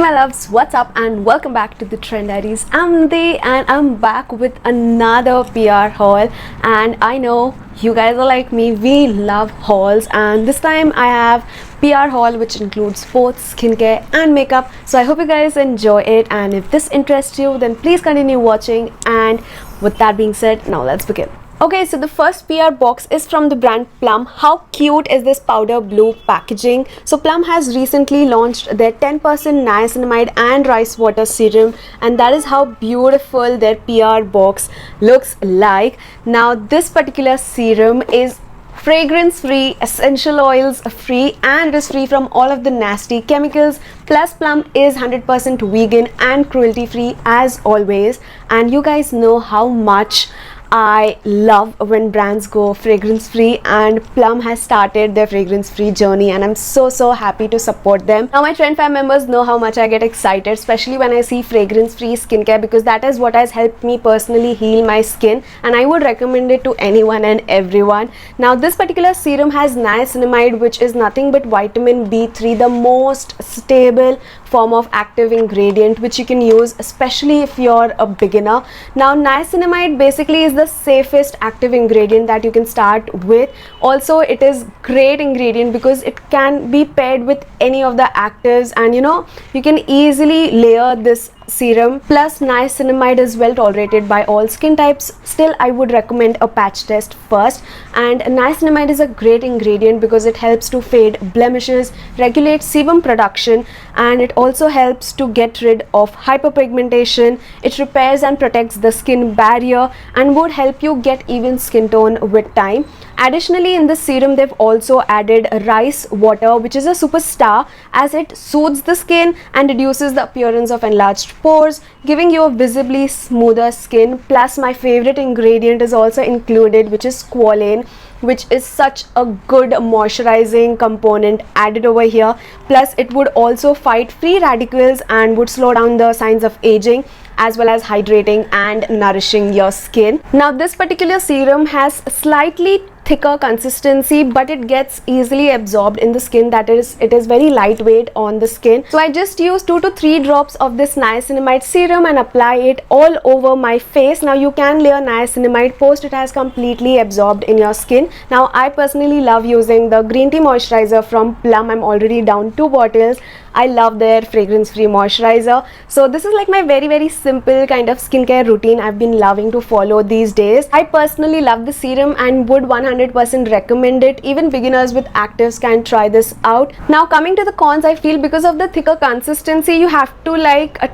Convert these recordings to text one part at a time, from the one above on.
my loves, what's up and welcome back to the Trend Diaries. I'm Nidhi and I'm back with another PR haul, and I know you guys are like me, we love hauls, and this time I have PR haul which includes both skincare and makeup. So I hope you guys enjoy it, and if this interests you then please continue watching. And with that being said, now let's begin. Okay, so the first PR box is from the brand Plum. How cute is this powder blue packaging? So Plum has recently launched their 10% niacinamide and rice water serum, and that is how beautiful their PR box looks like. Now this particular serum is fragrance free, essential oils free, and it is free from all of the nasty chemicals. Plus Plum is 100% vegan and cruelty free as always, and you guys know how much I love when brands go fragrance free, and Plum has started their fragrance free journey and I'm so happy to support them. Now my Trend 5 members know how much I get excited, especially when I see fragrance free skincare, because that is what has helped me personally heal my skin, and I would recommend it to anyone and everyone. Now this particular serum has niacinamide, which is nothing but vitamin B3, the most stable form of active ingredient which you can use especially if you're a beginner. Now niacinamide basically is the safest active ingredient that you can start with. Also it is great ingredient because it can be paired with any of the actives, and you can easily layer this serum. Plus niacinamide is well tolerated by all skin types. Still I would recommend a patch test first. And niacinamide is a great ingredient because it helps to fade blemishes, regulates sebum production, and it also helps to get rid of hyperpigmentation. It repairs and protects the skin barrier and would help you get even skin tone with time. Additionally, in this serum they've also added rice water, which is a superstar as it soothes the skin and reduces the appearance of enlarged pores, giving you a visibly smoother skin. Plus my favorite ingredient is also included, which is squalane, which is such a good moisturizing component added over here. Plus it would also fight free radicals and would slow down the signs of aging, as well as hydrating and nourishing your skin. Now this particular serum has slightly thicker consistency, but it gets easily absorbed in the skin. That is, it is very lightweight on the skin. So I just use 2 to 3 drops of this niacinamide serum and apply it all over my face. Now you can layer niacinamide post it has completely absorbed in your skin. Now I personally love using the green tea moisturizer from Plum. I'm already down 2 bottles. I love their fragrance free moisturizer. So this is like my very simple kind of skincare routine I've been loving to follow these days. I personally love the serum and would 100% recommend it. Even beginners with actives can try this out. Now coming to the cons, I feel because of the thicker consistency you have to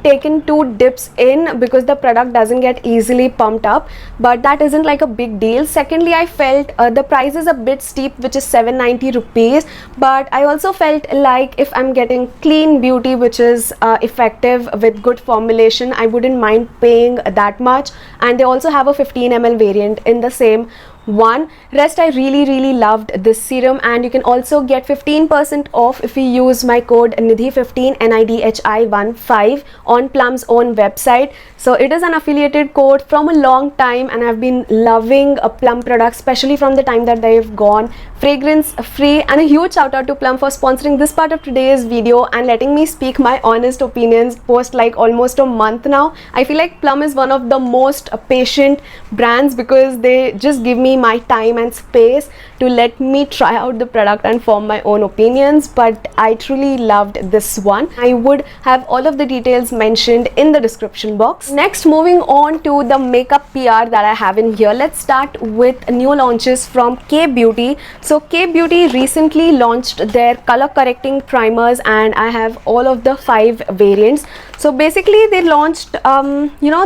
take in 2 dips in because the product doesn't get easily pumped up, but that isn't like a big deal. Secondly, I felt the price is a bit steep, which is 790 rupees, but I also felt like if I'm getting clean beauty which is effective with good formulation, I wouldn't mind paying that much. And they also have a 15 ml variant in the same one. Rest, I really loved this serum, and you can also get 15% off if you use my code Nidhi15 NIDHI15 on Plum's own website. So it is an affiliated code from a long time, and I've been loving a Plum product, especially from the time that they've gone fragrance free. And a huge shout out to Plum for sponsoring this part of today's video and letting me speak my honest opinions post like almost a month now. I feel like Plum is one of the most patient brands because they just give me my time and space to let me try out the product and form my own opinions. But I truly loved this one. I would have all of the details mentioned in the description box. Next, moving on to the makeup PR that I have in here. Let's start with new launches from Kaybeauty. So Kaybeauty recently launched their color correcting primers, and I have all of the 5 variants. So basically they launched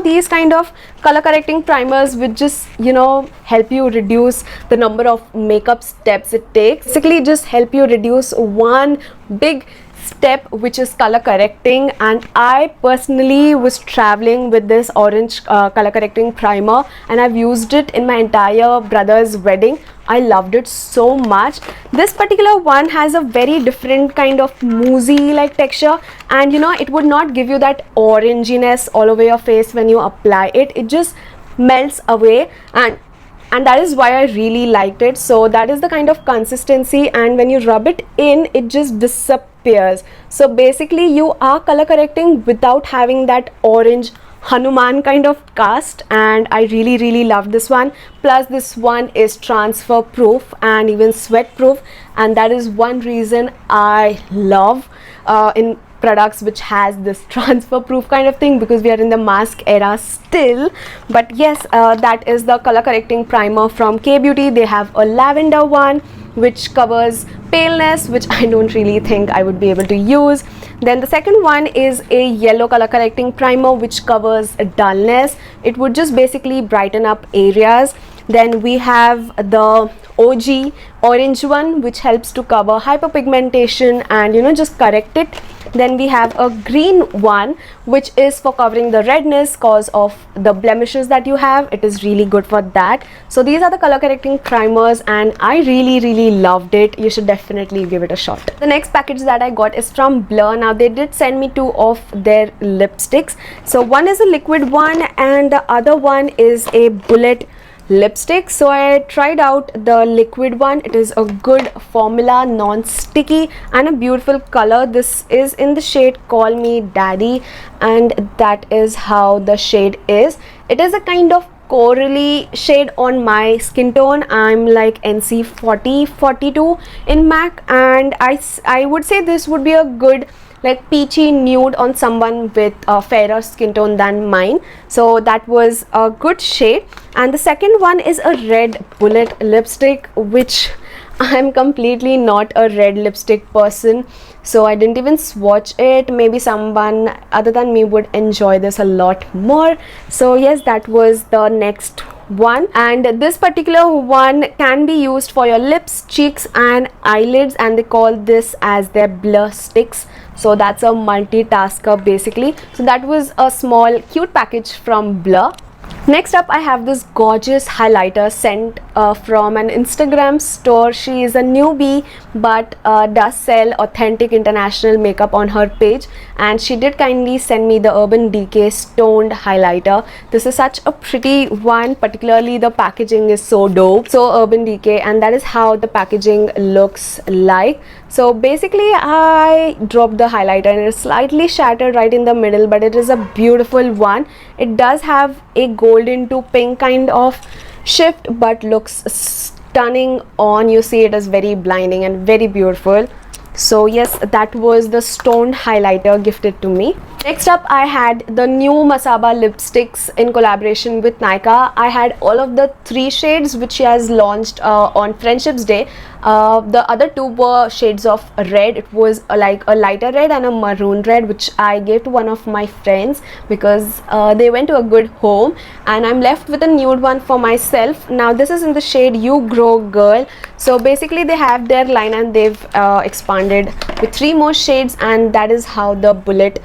these kind of color correcting primers which just help you reduce the number of makeup steps it takes. Basically just help you reduce one big step, which is color correcting. And I personally was traveling with this orange color correcting primer, and I've used it in my entire brother's wedding. I loved it so much. This particular one has a very different kind of moussey like texture, and it would not give you that oranginess all over your face when you apply it. It just melts away, and and that is why I really liked it. So that is the kind of consistency, and when you rub it in, it just disappears. So basically you are color correcting without having that orange Hanuman kind of cast, and I really love this one. Plus this one is transfer proof and even sweat proof, and that is one reason I love in products which has this transfer proof kind of thing, because we are in the mask era still. But yes, that is the color correcting primer from Kaybeauty. They have a lavender one which covers paleness, which I don't really think I would be able to use. Then the second one is a yellow color correcting primer which covers dullness. It would just basically brighten up areas. Then we have the OG orange one which helps to cover hyperpigmentation and just correct it. Then we have a green one which is for covering the redness cause of the blemishes that you have. It is really good for that. So these are the color correcting primers, and I really loved it. You should definitely give it a shot. The next package that I got is from Blur. Now they did send me 2 of their lipsticks. So one is a liquid one and the other one is a bullet lipstick. So I tried out the liquid one. It is a good formula, non-sticky, and a beautiful color. This is in the shade Call Me Daddy, and that is how the shade is. It is a kind of corally shade on my skin tone. I'm like NC 40-42 in MAC, and I would say this would be a good like peachy nude on someone with a fairer skin tone than mine. So that was a good shade. And the second one is a red bullet lipstick, which I'm completely not a red lipstick person, so I didn't even swatch it. Maybe someone other than me would enjoy this a lot more. So yes, that was the next one, and this particular one can be used for your lips, cheeks and eyelids, and they call this as their blur sticks. So that's a multitasker basically. So that was a small cute package from Blur. Next up, I have this gorgeous highlighter sent from an Instagram store. She is a newbie but does sell authentic international makeup on her page, and she did kindly send me the Urban Decay stoned highlighter. This is such a pretty one, particularly the packaging is so dope. So Urban Decay, and that is how the packaging looks like. So basically I dropped the highlighter and it's slightly shattered right in the middle, but it is a beautiful one. It does have a golden to pink kind of shift but looks stunning on. You see, it is very blinding and very beautiful. So yes, that was the stoned highlighter gifted to me. Next up, I had the new Masaba Lipsticks in collaboration with Nykaa. I had all of the 3 shades which she has launched on Friendship's Day. The other 2 were shades of red. It was like a lighter red and a maroon red, which I gave to one of my friends because they went to a good home, and I'm left with a nude one for myself. Now this is in the shade You Grow Girl. So basically they have their line and they've expanded with 3 more shades, and that is how the bullet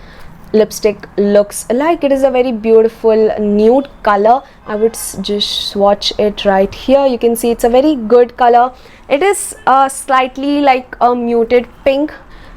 lipstick looks like. It is a very beautiful nude color. I would just swatch it right here. You can see it's a very good color. It is slightly like a muted pink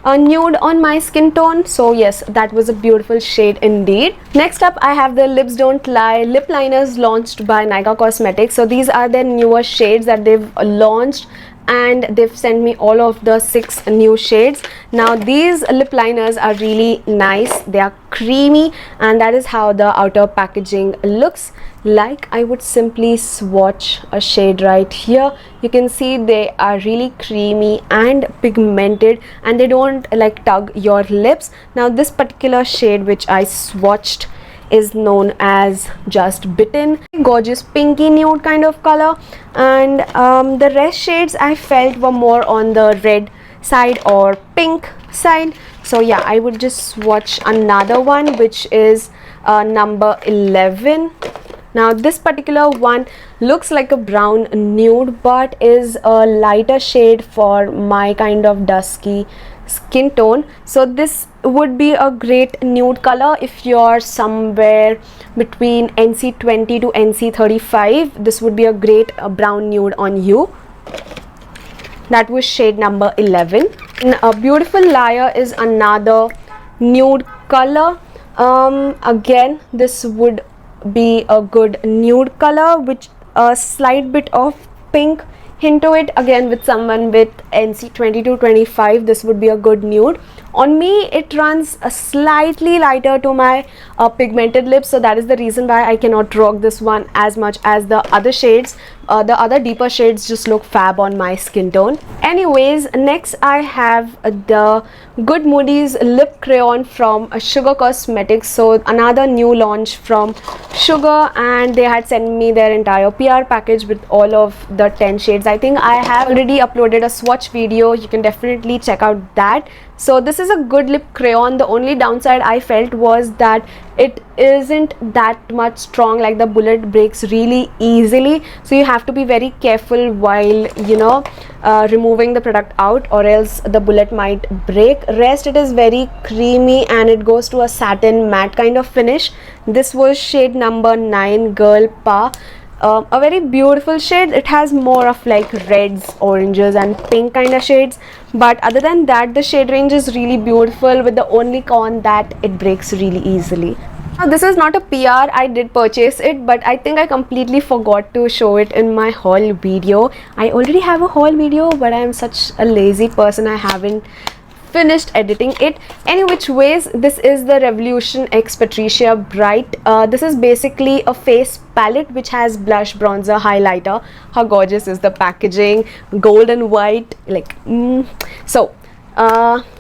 nude on my skin tone. So yes, that was a beautiful shade indeed. Next up, I have the Lips Don't Lie lip liners launched by Nykaa Cosmetics. So these are their newer shades that they've launched, and they've sent me all of the 6 new shades. Now these lip liners are really nice. They are creamy, and that is how the outer packaging looks like. I would simply swatch a shade right here. You can see they are really creamy and pigmented, and they don't like tug your lips. Now this particular shade which I swatched is known as Just Bitten. Gorgeous pinky nude kind of color, and the rest shades I felt were more on the red side or pink side. So yeah, I would just swatch another one which is number 11. Now this particular one looks like a brown nude but is a lighter shade for my kind of dusky skin tone. So this would be a great nude color if you're somewhere between NC 20 to NC 35. This would be a great brown nude on you. That was shade number 11. And a Beautiful Liar is another nude color. Again, this would be a good nude color which a slight bit of pink hint to it. Again, with someone with NC 22-25, this would be a good nude. On me, it runs a slightly lighter to my pigmented lips, so that is the reason why I cannot rock this one as much as the other shades. The other deeper shades just look fab on my skin tone. Anyways, next I have the Good Moody's lip crayon from Sugar Cosmetics. So another new launch from Sugar, and they had sent me their entire PR package with all of the 10 shades. I think I have already uploaded a swatch video. You can definitely check out that. So this is a good lip crayon. The only downside I felt was that it isn't that much strong, like the bullet breaks really easily, so you have to be very careful while removing the product out, or else the bullet might break. Rest, it is very creamy and it goes to a satin matte kind of finish. This was shade number 9, Girl Pa. A very beautiful shade. It has more of like reds, oranges and pink kind of shades, but other than that the shade range is really beautiful, with the only con that it breaks really easily. Now this is not a PR, I did purchase it, but I think I completely forgot to show it in my haul video. I already have a haul video, but I am such a lazy person, I haven't finished editing it. Any which ways, this is the Revolution X Patricia Bright. This is basically a face palette which has blush, bronzer, highlighter. How gorgeous is the packaging, gold and white, like so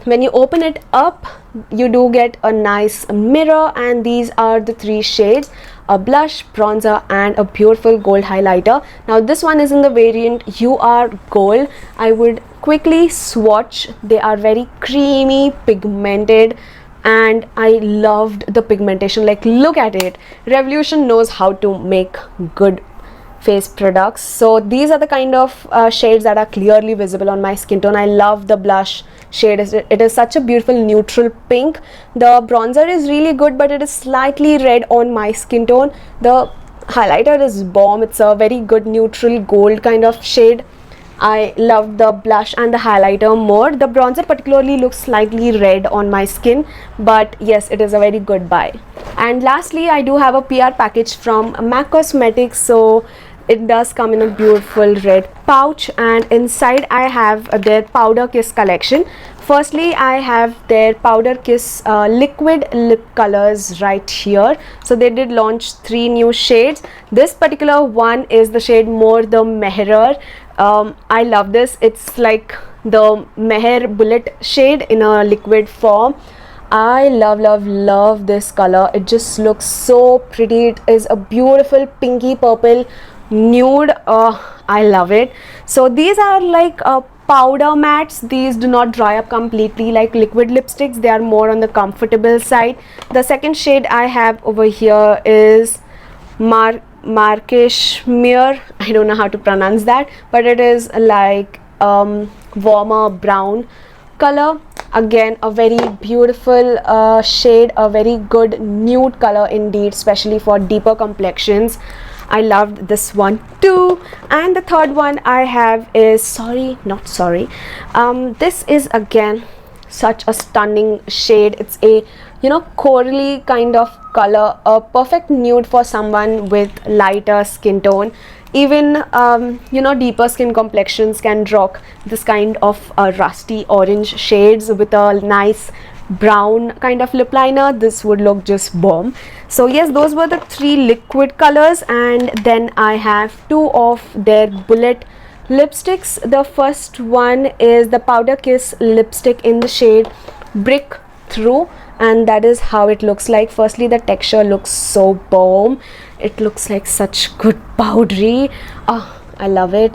when you open it up, you do get a nice mirror, and these are the 3 shades: a blush, bronzer and a beautiful gold highlighter. Now this one is in the variant You Are Gold. I would quickly swatch. They are very creamy, pigmented, and I loved the pigmentation. Like, look at it. Revolution knows how to make good face products. So these are the kind of shades that are clearly visible on my skin tone. I love the blush shade. It is such a beautiful neutral pink. The bronzer is really good, but it is slightly red on my skin tone. The highlighter is bomb. It's a very good neutral gold kind of shade. I love the blush and the highlighter more. The bronzer particularly looks slightly red on my skin, but yes, it is a very good buy. And lastly, I do have a PR package from MAC Cosmetics. So it does come in a beautiful red pouch, and inside I have their Powder Kiss collection. Firstly, I have their Powder Kiss liquid lip colors right here. So they did launch 3 new shades. This particular one is the shade More the Mehrer. I love this. It's like the Meher bullet shade in a liquid form. I love this color. It just looks so pretty. It is a beautiful pinky purple nude. I love it. So these are like powder mattes. These do not dry up completely like liquid lipsticks. They are more on the comfortable side. The second shade I have over here is Markeshmere. I don't know how to pronounce that, but it is like warmer brown color. Again, a very beautiful shade, a very good nude color indeed, especially for deeper complexions. I loved this one too. And the third one I have is this is again such a stunning shade. It's a corally kind of color, a perfect nude for someone with lighter skin tone. Even deeper skin complexions can rock this kind of rusty orange shades with a nice brown kind of lip liner. This would look just bomb. So yes, those were the 3 liquid colors, and then I have 2 of their bullet lipsticks. The first one is the Powder Kiss lipstick in the shade Brick Through, and that is how it looks like. Firstly, the texture looks so bomb. It looks like such good powdery. I love it.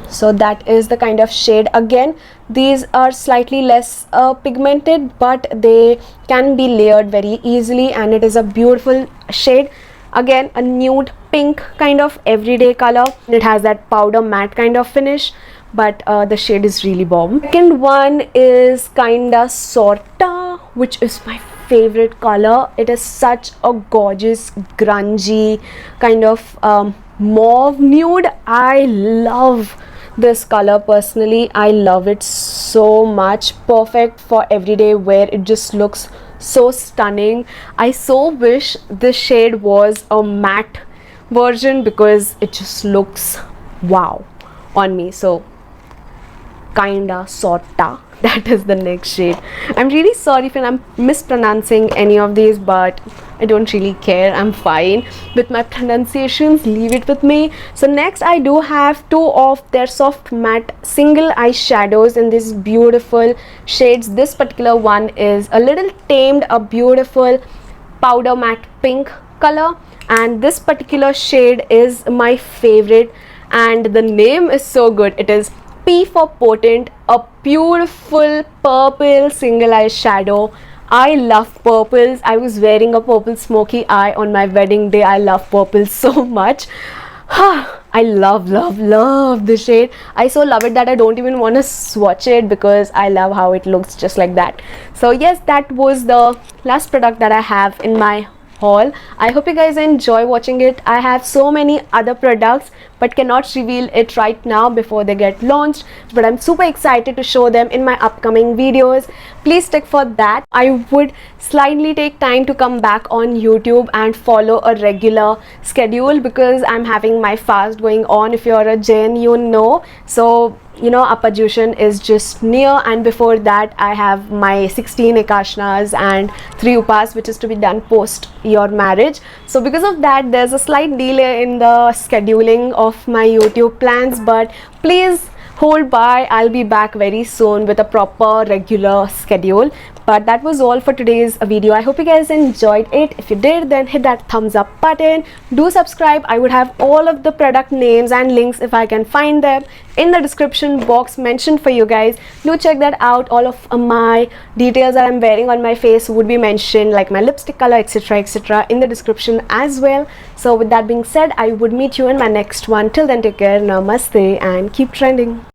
So that is the kind of shade. Again, these are slightly less pigmented, but they can be layered very easily, and it is a beautiful shade. Again, a nude pink kind of everyday color. It has that powder matte kind of finish, but the shade is really bomb. Second one is kinda sorta, which is my favorite color. It is such a gorgeous grungy kind of mauve nude. I love this color personally. I love it so much. Perfect for everyday wear. It just looks so stunning. I so wish this shade was a matte version because it just looks wow on me. So kinda sorta, that is the next shade. I'm really sorry if I'm mispronouncing any of these, but I don't really care. I'm fine with my pronunciations, leave it with me. So next I do have two of their soft matte single eyeshadows in these beautiful shades. This particular one is a little tamed, a beautiful powder matte pink color, and this particular shade is my favorite, and the name is so good. It is P for Potent, a beautiful purple single eyeshadow. I love purples. I was wearing a purple smoky eye on my wedding day. I love purple so much. I love the shade. I so love it that I don't even want to swatch it because I love how it looks just like that. So yes, that was the last product that I have in my haul. I hope you guys enjoy watching it. I have so many other products but cannot reveal it right now before they get launched, but I'm super excited to show them in my upcoming videos. Please stick for that. I would slightly take time to come back on YouTube and follow a regular schedule because I'm having my fast going on. If you're a Jain, you know. So you know, Apajushan is just near, and before that I have my 16 Ekashnas and 3 Upas, which is to be done post your marriage. So because of that, there's a slight delay in the scheduling of my YouTube plans, but please hold by. I'll be back very soon with a proper regular schedule. But that was all for today's video. I hope you guys enjoyed it. If you did, then hit that thumbs up button. Do subscribe. I would have all of the product names and links, if I can find them, in the description box mentioned for you guys. Do check that out. All of my details that I'm wearing on my face would be mentioned, like my lipstick color, etc., in the description as well. So with that being said, I would meet you in my next one. Till then, take care, namaste, and keep trending.